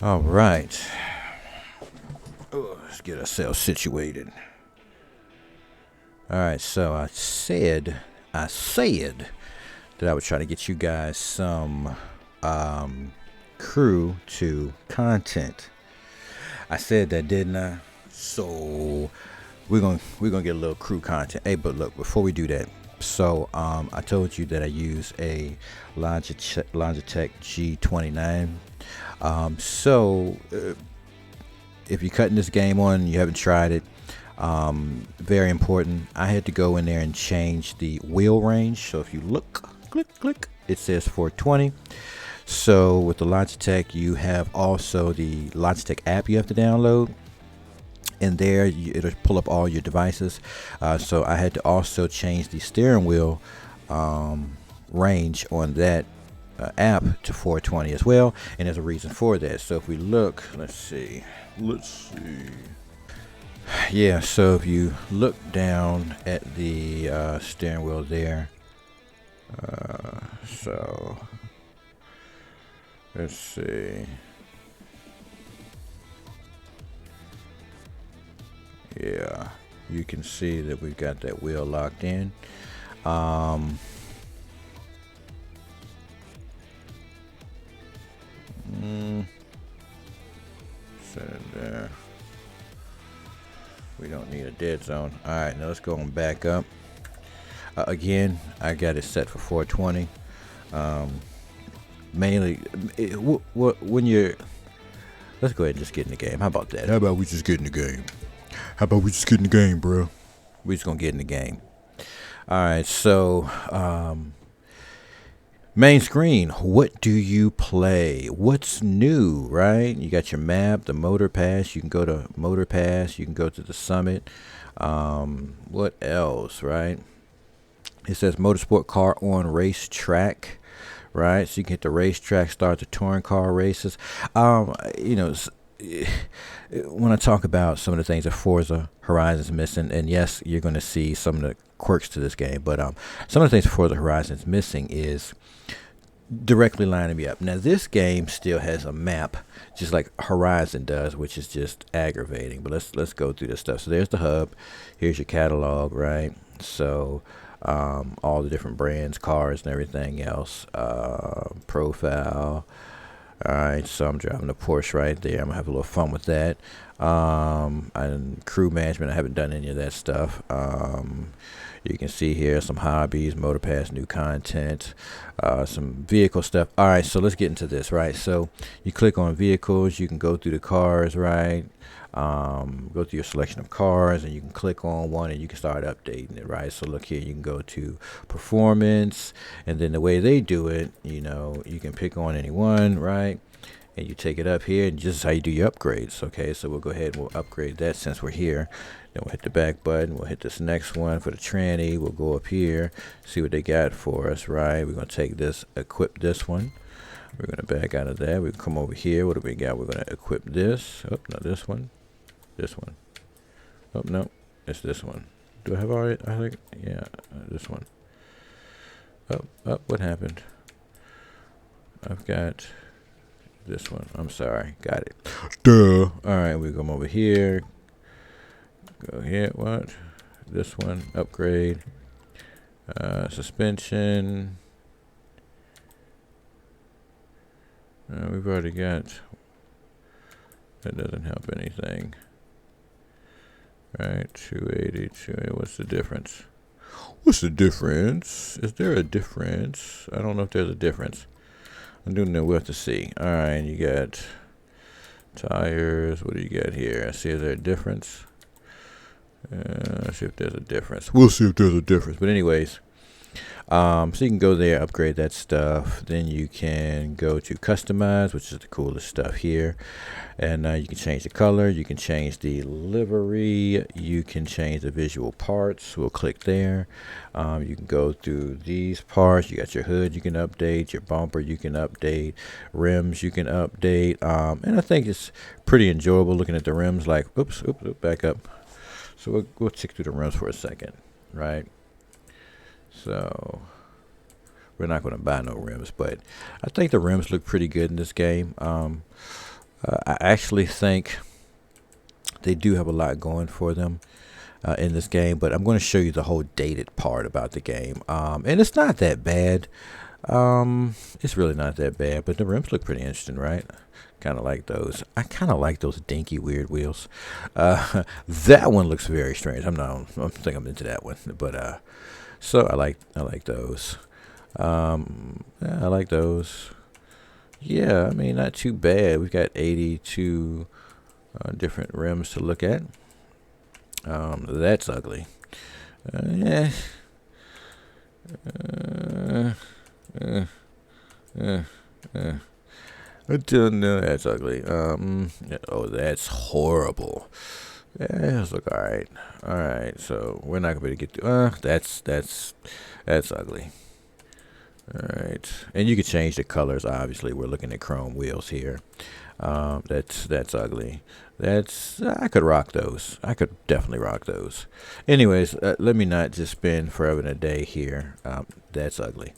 All right. Let's get ourselves situated. All right. So I said that I would try to get you guys some crew to content. I said that, didn't I? So we're gonna get a little crew content. Hey, but look, before we do that, so I told you that I use a Logitech G29. If you're cutting this game on and you haven't tried it, very important. I had to go in there and change the wheel range. So if you look, click, it says 420. So with the Logitech, you have also the Logitech app you have to download. And there, it'll pull up all your devices. So I had to also change the steering wheel range on that app to 420 as well. And there's a reason for that. So if we look, let's see. Yeah, so if you look down at the steering wheel there, so let's see. Yeah, you can see that we've got that wheel locked in. Um, Set it there. We don't need a dead zone. All right, now let's go and back up. Again, I got it set for 420. Mainly, when you're. Let's go ahead and just get in the game. How about that? How about we just get in the game? How about we just get in the game, bro? We just gonna get in the game. All right, so main screen. What do you play? What's new, right? You got your map, the Motor Pass. You can go to Motor Pass. You can go to the Summit. What else, right? It says Motorsport Car on Racetrack, right? So you can hit the racetrack, start the touring car races. You know, when I talk about some of the things that Forza Horizon's missing, and yes, you're going to see some of the quirks to this game, but some of the things Forza Horizon's missing is directly lining me up. Now, this game still has a map, just like Horizon does, which is just aggravating. But let's go through this stuff. So there's the hub. Here's your catalog, right? So all the different brands, cars, and everything else. Profile. All right, so I'm driving the Porsche right there. I'm gonna have a little fun with that. And crew management, I haven't done any of that stuff. You can see here some hobbies, Motor Pass, new content, some vehicle stuff. All right, so let's get into this, right? So you click on vehicles, you can go through the cars, right? Go through your selection of cars, and you can click on one and you can start updating it, right? So look here, you can go to performance, and then the way they do it, you can pick on any one, right? And you take it up here, and just how you do your upgrades. Okay, so we'll go ahead and we'll upgrade that since we're here. Then we'll hit the back button. We'll hit this next one for the tranny. We'll go up here, see what they got for us, right? We're gonna take this, equip this one. We're gonna back out of that. We can come over here. What do we got? We're gonna equip this. Oh, no, this one. This one. Oh, no, it's this one. Do I have all right? I think, yeah, this one. Oh, what happened? I've got this one. I'm sorry. Got it. Duh. All right, we come over here. Go here. What? This one. Upgrade. Suspension. We've already got. That doesn't help anything. Right. 280. 280. What's the difference? What's the difference? Is there a difference? I don't know if there's a difference. I do know. We'll have to see. All right, you got tires. What do you got here? See, is there a difference? Let's see if there's a difference. We'll see if there's a difference. But anyways, so you can go there, upgrade that stuff. Then you can go to customize, which is the coolest stuff here. And you can change the color. You can change the livery. You can change the visual parts. We'll click there. You can go through these parts. You got your hood you can update, your bumper you can update, rims you can update. And I think it's pretty enjoyable looking at the rims like, oops, back up. So we'll tick through the rims for a second, right? So we're not going to buy no rims, but I think the rims look pretty good in this game. I actually think they do have a lot going for them in this game, but I'm going to show you the whole dated part about the game. And it's not that bad. It's really not that bad, but the rims look pretty interesting, right? Kind of like those. I kind of like those dinky weird wheels. That one looks very strange. I think I'm into that one, but so I like those. Yeah, I like those. Yeah, I mean, not too bad. We've got 82 different rims to look at. That's ugly. Yeah. Uh, uh, uh. I don't know. That's ugly. Oh, that's horrible. Yeah, let's look all right. All right. So we're not gonna be able to get to. That's ugly. All right. And you can change the colors. Obviously, we're looking at chrome wheels here. That's ugly. I could rock those. I could definitely rock those. Anyways, let me not just spend forever and a day here. That's ugly.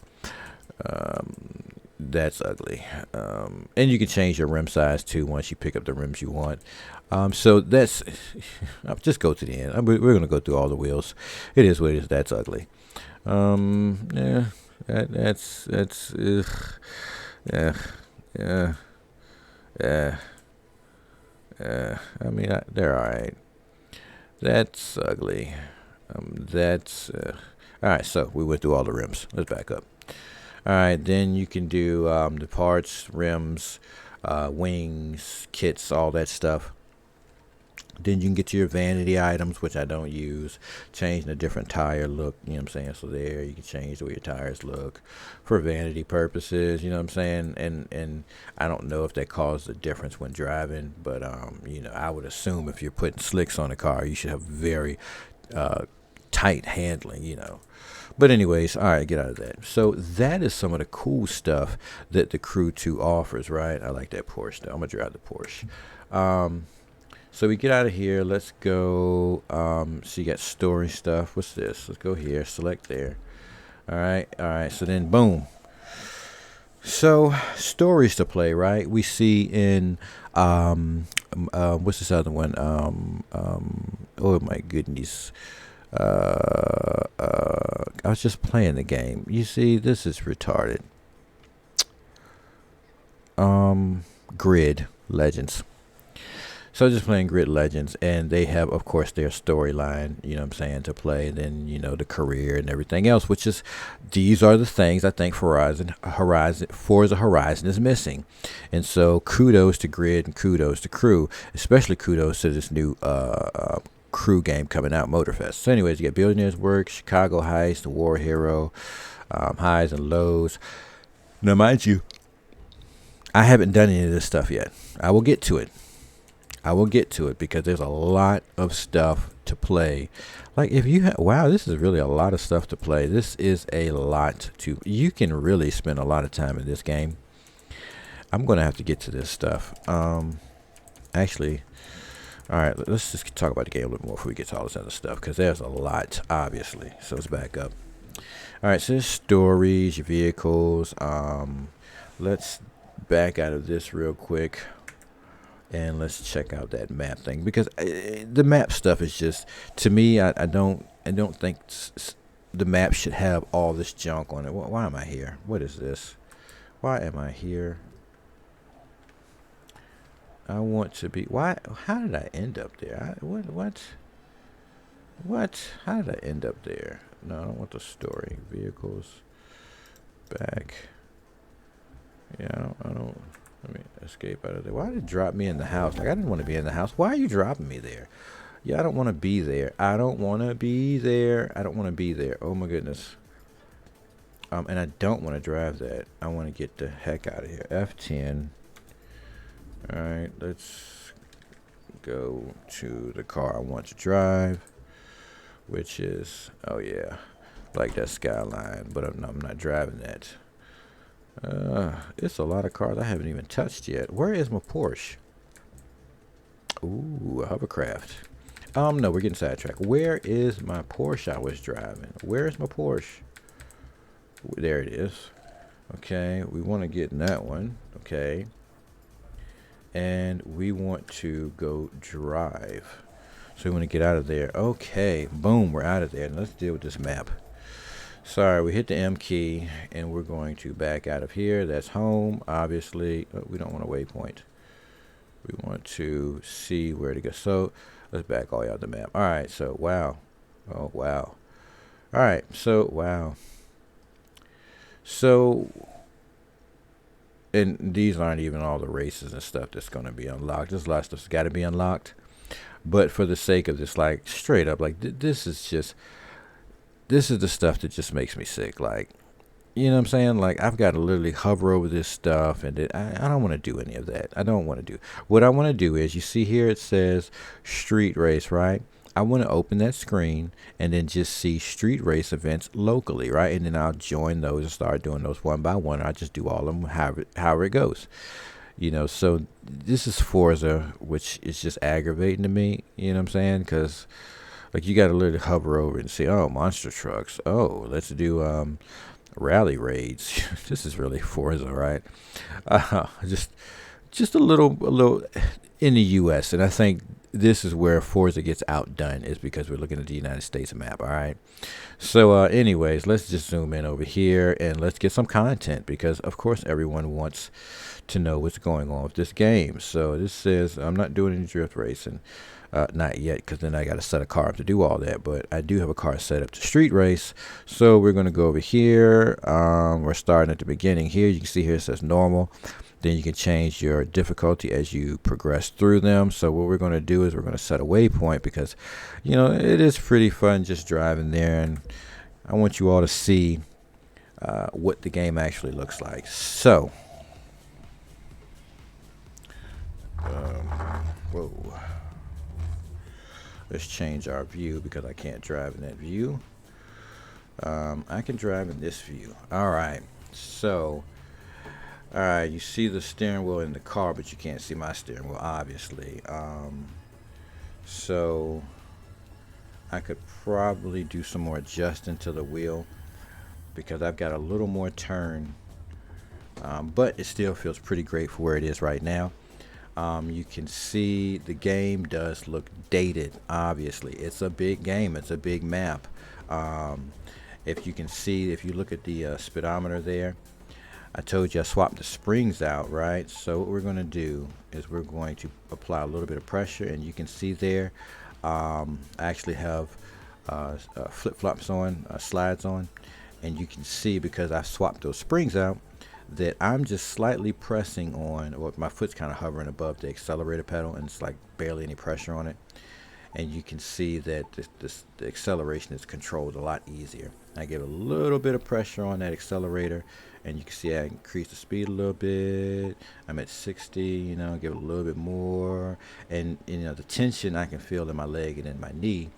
That's ugly. And you can change your rim size too once you pick up the rims you want. So that's. I'll just go to the end. We're gonna go through all the wheels. It is what it is. That's ugly. Yeah. That's. Ugh. Yeah. Yeah. Yeah. I mean, they're all right. That's ugly. That's. All right. So we went through all the rims. Let's back up. All right, then you can do the parts, rims, wings, kits, all that stuff. Then you can get to your vanity items, which I don't use. Changing a different tire look, you know what I'm saying? So there, you can change the way your tires look for vanity purposes, you know what I'm saying? And I don't know if that causes a difference when driving, but I would assume if you're putting slicks on a car, you should have very tight handling. But anyways, all right, get out of that. So that is some of the cool stuff that the Crew 2 offers, right? I like that Porsche, though. I'm going to drive the Porsche. So we get out of here. Let's go. So you got story stuff. What's this? Let's go here. Select there. All right. So then, boom. So stories to play, right? We see in what's this other one? Oh my goodness. I was just playing the game. You see, this is retarded. Grid Legends. So just playing Grid Legends, and they have, of course, their storyline, you know what I'm saying, to play, and then, the career and everything else, these are the things I think Forza Horizon is missing. And so kudos to Grid and kudos to Crew, especially kudos to this new Crew game coming out, Motorfest. So anyways, you got Billionaires Works, Chicago Heist, The War Hero, Highs and Lows. Now, mind you, I haven't done any of this stuff yet. I will get to it because there's a lot of stuff to play. Like if you wow, this is really a lot of stuff to play. This is a lot you can really spend a lot of time in this game. I'm going to have to get to this stuff. Actually, all right, let's just talk about the game a little more before we get to all this other stuff, because there's a lot, obviously. So let's back up. All right, so there's stories, your vehicles. Let's back out of this real quick, and let's check out that map thing, because the map stuff is just, to me, I don't think the map should have all this junk on it. Why am I here? What is this? Why am I here? I want to be. Why? How did I end up there? What? How did I end up there? No, I don't want the story. Vehicles. Back. Yeah, I don't. Let me escape out of there. Why did it drop me in the house? Like, I didn't want to be in the house. Why are you dropping me there? Yeah, I don't want to be there. I don't want to be there. Oh my goodness. And I don't want to drive that. I want to get the heck out of here. F10. Alright, let's go to the car I want to drive, which is, oh yeah, like that Skyline, but I'm not driving that. It's a lot of cars I haven't even touched yet. Where is my Porsche? Ooh, a hovercraft. No, we're getting sidetracked. Where is my Porsche I was driving? Where is my Porsche? There it is. Okay, we want to get in that one. Okay. and we want to go drive. So we want to get out of there. Okay, boom, we're out of there. And let's deal with this map. Sorry, we hit the M key, and we're going to back out of here. That's home, obviously. We don't want a waypoint. We want to see where to go. So let's back all the way out the map. All right, so wow. Oh, wow. All right, so wow. So, and these aren't even all the races and stuff that's going to be unlocked. There's a lot of stuff's got to be unlocked. But for the sake of this, like, straight up, like, this is the stuff that just makes me sick. Like, you know what I'm saying? Like, I've got to literally hover over this stuff, and I don't want to do any of that. I don't want to do. What I want to do is, you see here it says street race, right? I want to open that screen and then just see street race events locally, right? And then I'll join those and start doing those one by one. I just do all of them however it goes. You know, so this is Forza, which is just aggravating to me. You know what I'm saying? Because, like, you got to literally hover over and see, oh, monster trucks. Oh, let's do rally raids. This is really Forza, right? Just a little in the U.S. And I think this is where Forza gets outdone, is because we're looking at the United States map. All right. So, anyways, let's just zoom in over here and let's get some content, because of course everyone wants to know what's going on with this game. So this says I'm not doing any drift racing. Not yet, because then I got to set a car up to do all that. But I do have a car set up to street race. So we're going to go over here. We're starting at the beginning here. You can see here it says normal. Then you can change your difficulty as you progress through them. So what we're going to do is we're going to set a waypoint, because, you know, it is pretty fun just driving there. And I want you all to see what the game actually looks like. So, whoa. Let's change our view, because I can't drive in that view. I can drive in this view. All right. So, all right, you see the steering wheel in the car, but you can't see my steering wheel, obviously. So I could probably do some more adjusting to the wheel, because I've got a little more turn. But it still feels pretty great for where it is right now. You can see the game does look dated. Obviously, it's a big game. It's a big map. If you can see, if you look at the speedometer there, I told you I swapped the springs out, right? So what we're going to do is we're going to apply a little bit of pressure, and you can see there, I actually have flip-flops on, slides on, and you can see, because I swapped those springs out, that I'm just slightly pressing on, or my foot's kind of hovering above the accelerator pedal, and it's like barely any pressure on it. And you can see that the acceleration is controlled a lot easier. I give a little bit of pressure on that accelerator, and you can see I increase the speed a little bit. I'm at 60, you know, give it a little bit more. And, you know, the tension I can feel in my leg and in my knee.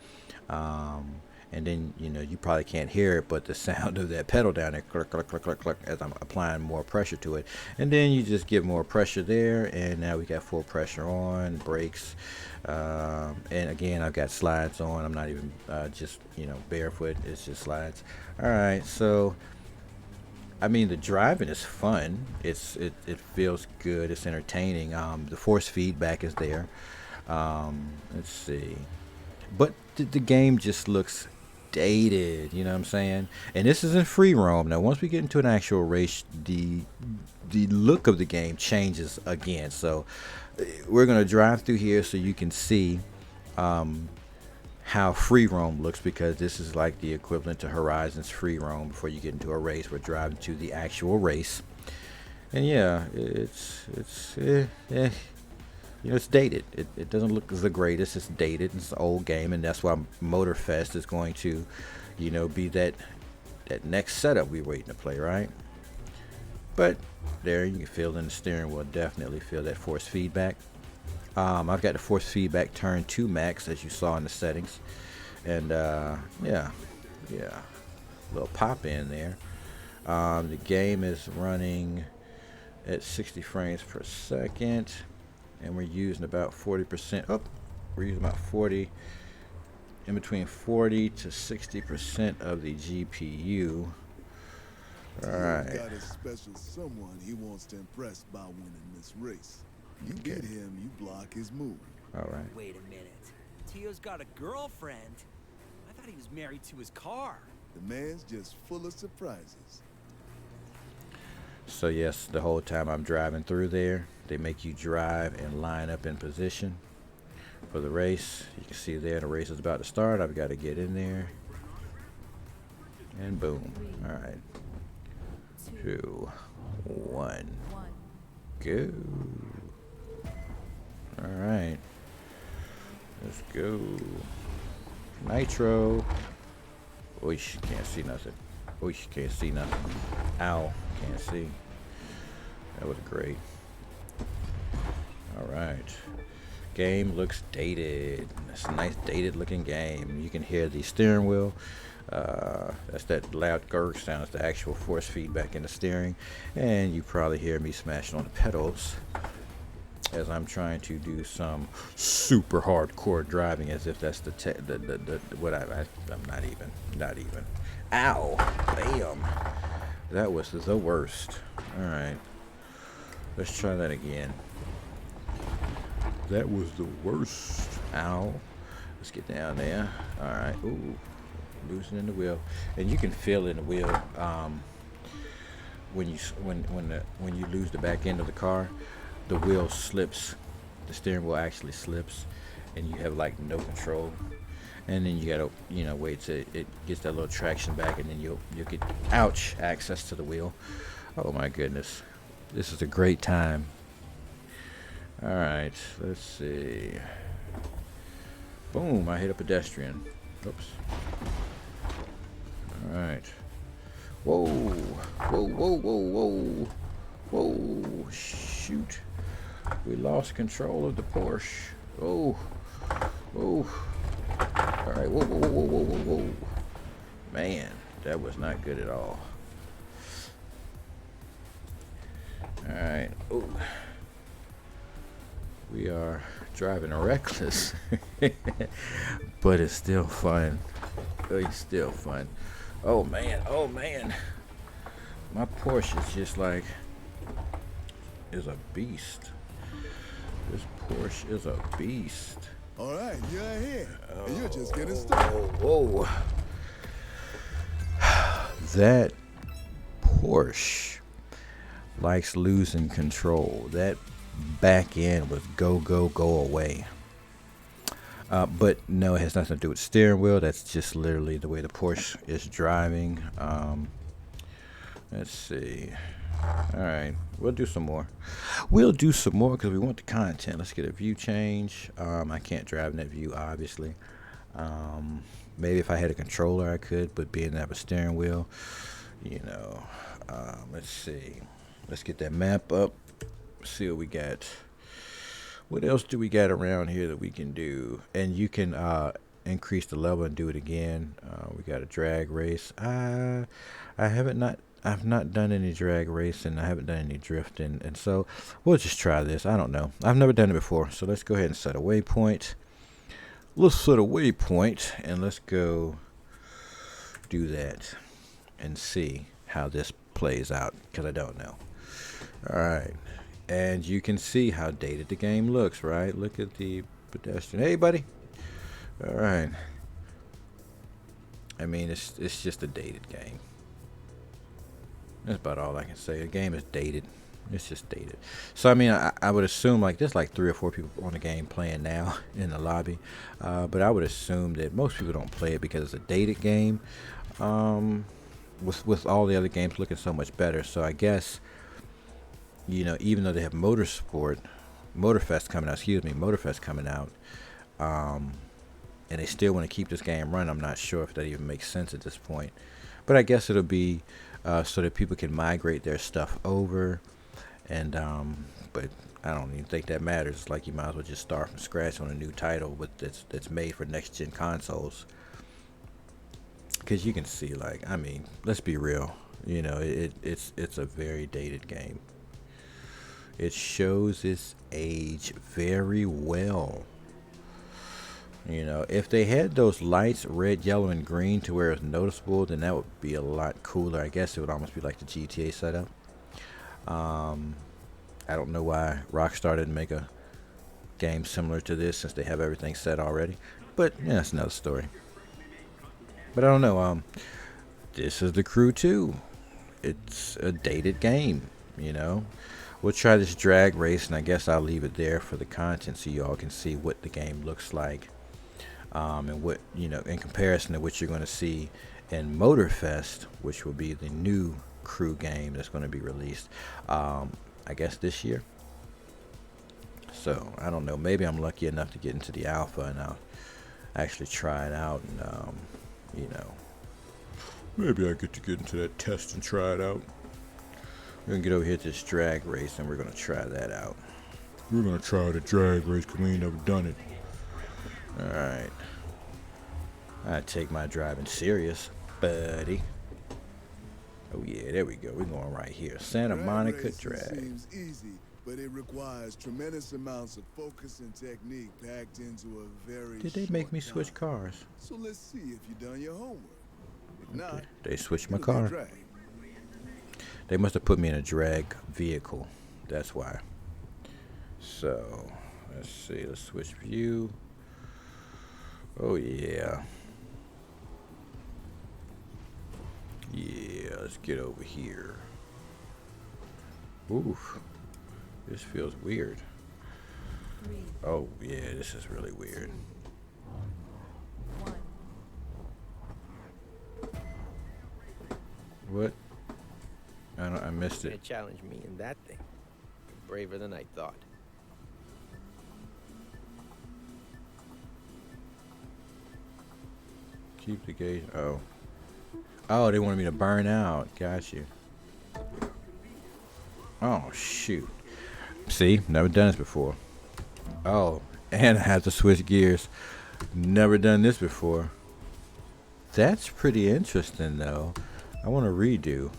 And then, you know, you probably can't hear it, but the sound of that pedal down there, click, click, click, click, click, as I'm applying more pressure to it. And then you just give more pressure there, and now we got full pressure on, brakes. And again, I've got slides on. I'm not even just, you know, barefoot. It's just slides. All right, so, I mean, the driving is fun. It feels good. It's entertaining. The force feedback is there. Let's see. But the game just looks dated, you know what I'm saying? And this isn't free roam. Now, once we get into an actual race, the look of the game changes again. So we're going to drive through here so you can see how free roam looks, because this is like the equivalent to Horizon's free roam. Before you get into a race, we're driving to the actual race. And yeah, it's you know, it's dated. It doesn't look the greatest. It's dated. It's an old game, and that's why Motorfest is going to, you know, be that next setup we're waiting to play, right? But there, you can feel in the steering wheel, definitely feel that force feedback. I've got the force feedback turned to max, as you saw in the settings, and yeah, a little pop in there. The game is running at 60 frames per second. And we're using about 40%. Oh, we're using about 40, in between 40 to 60% of the GPU. All right. Got a special someone he wants to impress by winning this race. You Okay. get him, you block his move. All right. Wait a minute. Tio's got a girlfriend? I thought he was married to his car. The man's just full of surprises. So yes, the whole time I'm driving through there, they make you drive and line up in position for the race. You can see there the race is about to start. I've got to get in there. And boom. All right. 2, 1, go. All right. Let's go. Nitro. Oish, can't see nothing. Oish, can't see nothing. Ow, can't see. That was great. All right. Game looks dated. It's a nice dated looking game. You can hear the steering wheel. That's that loud gurg sound. It's the actual force feedback in the steering. And you probably hear me smashing on the pedals as I'm trying to do some super hardcore driving, as if that's the what I'm not even. Ow! Bam! That was the worst. All right, let's try that again. That was the worst. Ow! Let's get down there. All right. Ooh, loosening the wheel, and you can feel it in the wheel when you lose the back end of the car. The wheel slips, the steering wheel actually slips, and you have like no control. And then you gotta, wait till it gets that little traction back, and then you'll get, ouch, access to the wheel. Oh my goodness, this is a great time. All right, let's see. Boom! I hit a pedestrian. Oops. All right. Whoa! Whoa! Whoa! Whoa! Whoa! Whoa! Shoot! We lost control of the Porsche. Oh, oh. All right, whoa, whoa, whoa, whoa, whoa, whoa. Man, that was not good at all. All right, oh. We are driving reckless, but it's still fun. It's still fun. Oh man, my Porsche is just like, is a beast. This Porsche is a beast. All right, you're here, and you're just getting started. Whoa. That Porsche likes losing control. That back end was go away. But no, it has nothing to do with steering wheel. That's just literally the way the Porsche is driving. Let's see. All right, we'll do some more. Because we want the content. Let's get a view change. I can't drive in that view, obviously. Maybe if I had a controller, I could, but being that I have a steering wheel, let's see. Let's get that map up. See what we got. What else do we got around here that we can do? And you can increase the level and do it again. We got a drag race. I've not done any drag racing. I haven't done any drifting, and so we'll just try this. I don't know. I've never done it before, so let's go ahead and set a waypoint. Let's set a waypoint, and let's go do that and see how this plays out, because I don't know. All right, and you can see how dated the game looks, right? Look at the pedestrian. Hey, buddy. All right. I mean, it's just a dated game. That's about all I can say. The game is dated. It's just dated. So, I mean, I would assume, like, there's like 3 or 4 people on the game playing now in the lobby. But I would assume that most people don't play it because it's a dated game. With all the other games looking so much better. So, I guess, even though they have Motorfest coming out, and they still want to keep this game running, I'm not sure if that even makes sense at this point. But I guess it'll be so that people can migrate their stuff over, and but I don't even think that matters. It's like you might as well just start from scratch on a new title that's made for next gen consoles. Because you can see, like, I mean, let's be real, it's a very dated game. It shows its age very well. If they had those lights, red, yellow, and green, to where it's noticeable, then that would be a lot cooler. I guess it would almost be like the GTA setup. I don't know why Rockstar didn't make a game similar to this since they have everything set already. But yeah, that's another story. But I don't know. This is The Crew 2. It's a dated game, you know. We'll try this drag race, and I guess I'll leave it there for the content so y'all can see what the game looks like, and what, you know, in comparison to what you're going to see in Motorfest, which will be the new Crew game that's going to be released, I guess this year. So I don't know. Maybe I'm lucky enough to get into the alpha, and I'll actually try it out, and you know, maybe I get to get into that test and try it out. We're gonna get over here to this drag race, and we're gonna try that out. We're gonna try the drag race because we ain't never done it. Alright. I take my driving serious, buddy. Oh yeah, there we go. We're going right here. Santa Monica racing Drag. Seems easy, but it requires tremendous amounts of focus and technique packed into a very Did they make short me switch time. cars? So let's see if you've done your homework. If not, They switched my it'll be a car. drag. They must have put me in a drag vehicle. That's why. So, let's see. Let's switch view. Oh, yeah. Yeah, let's get over here. Oof. This feels weird. Oh, yeah, this is really weird. What? I missed Gonna it. challenge me in that thing. You're braver than I thought. Keep the gauge. Oh. Oh, they wanted me to burn out. Got you. Oh, shoot. See? Never done this before. Oh, and I have to switch gears. Never done this before. That's pretty interesting, though. I want to redo.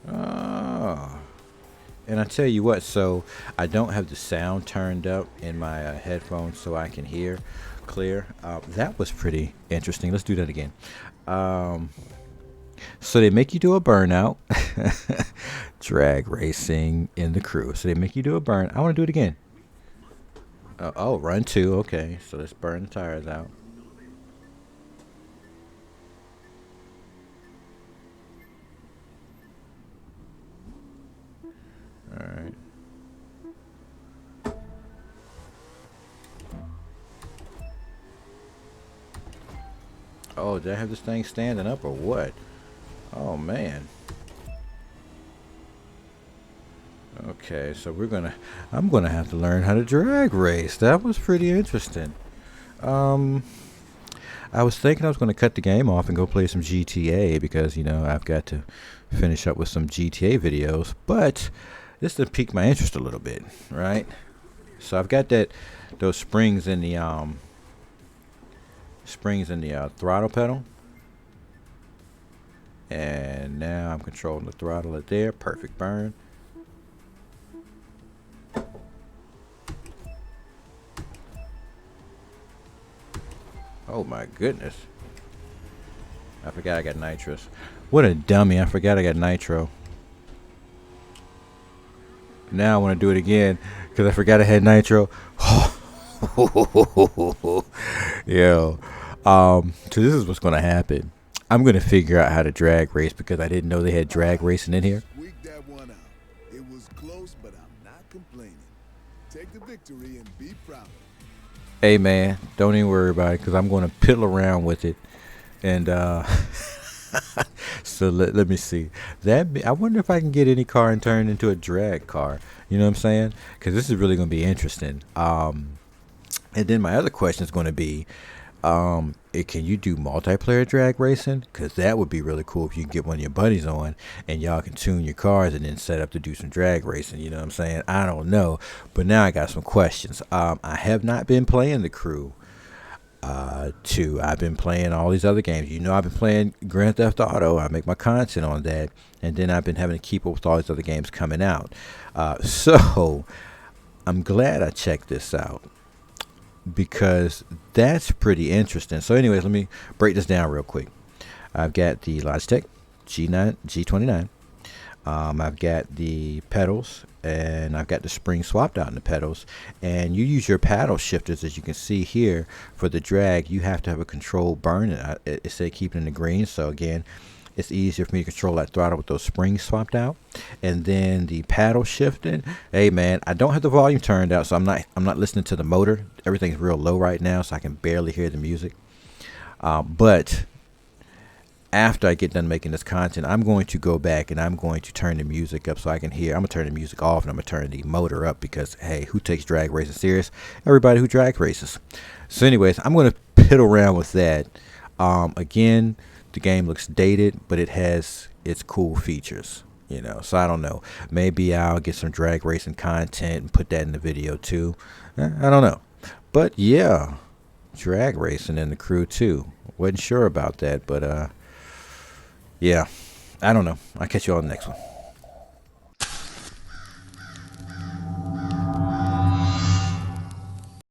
Oh. And I tell you what, so I don't have the sound turned up in my headphones so I can hear clear. That was pretty interesting. Let's do that again. So they make you do a burnout. Drag racing in The Crew. So they make you do a burn. I want to do it again. Oh, run two. Okay, so let's burn the tires out. All right. Oh, did I have this thing standing up or what? Oh, man. Okay, so I'm gonna have to learn how to drag race. That was pretty interesting. I was thinking I was gonna cut the game off and go play some GTA because, you know, I've got to finish up with some GTA videos, but this to pique my interest a little bit, right? So I've got those springs in the throttle pedal, and now I'm controlling the throttle at there. Perfect burn. Oh my goodness. I forgot I got nitrous. What a dummy. I forgot I got nitro. Now I want to do it again because I forgot I had nitro. Yo. So this is what's going to happen. I'm going to figure out how to drag race because I didn't know they had drag racing in here. Squeak that one out. It was close, but I'm not complaining. Take the victory and be proud. Hey man, don't even worry about it because I'm going to piddle around with it. And so let me see. I wonder if I can get any car and turn it into a drag car. You know what I'm saying? Because this is really going to be interesting. And then my other question is going to be, can you do multiplayer drag racing? Because that would be really cool if you can get one of your buddies on and y'all can tune your cars and then set up to do some drag racing. You know what I'm saying? I don't know. But now I got some questions. I have not been playing The Crew 2. I've been playing all these other games. You know, I've been playing Grand Theft Auto. I make my content on that. And then I've been having to keep up with all these other games coming out. So I'm glad I checked this out, because that's pretty interesting. So anyways, let me break this down real quick. I've got the Logitech G29. I've got the pedals and I've got the spring swapped out in the pedals, and you use your paddle shifters, as you can see here. For the drag, you have to have a control burn. It said keep it in the green, so again, it's easier for me to control that throttle with those springs swapped out. And then the paddle shifting, hey man, I don't have the volume turned out, so I'm not listening to the motor. Everything's real low right now, so I can barely hear the music. But after I get done making this content, I'm going to go back and I'm going to turn the music up so I can hear. I'm gonna turn the music off and I'm gonna turn the motor up, because hey, who takes drag racing serious? Everybody who drag races. So anyways, I'm gonna piddle around with that. Again, the game looks dated, but it has its cool features, you know. So I don't know, maybe I'll get some drag racing content and put that in the video too. I don't know, but yeah, drag racing in the Crew 2. Wasn't sure about that, but yeah, I don't know. I'll catch you all in the next one.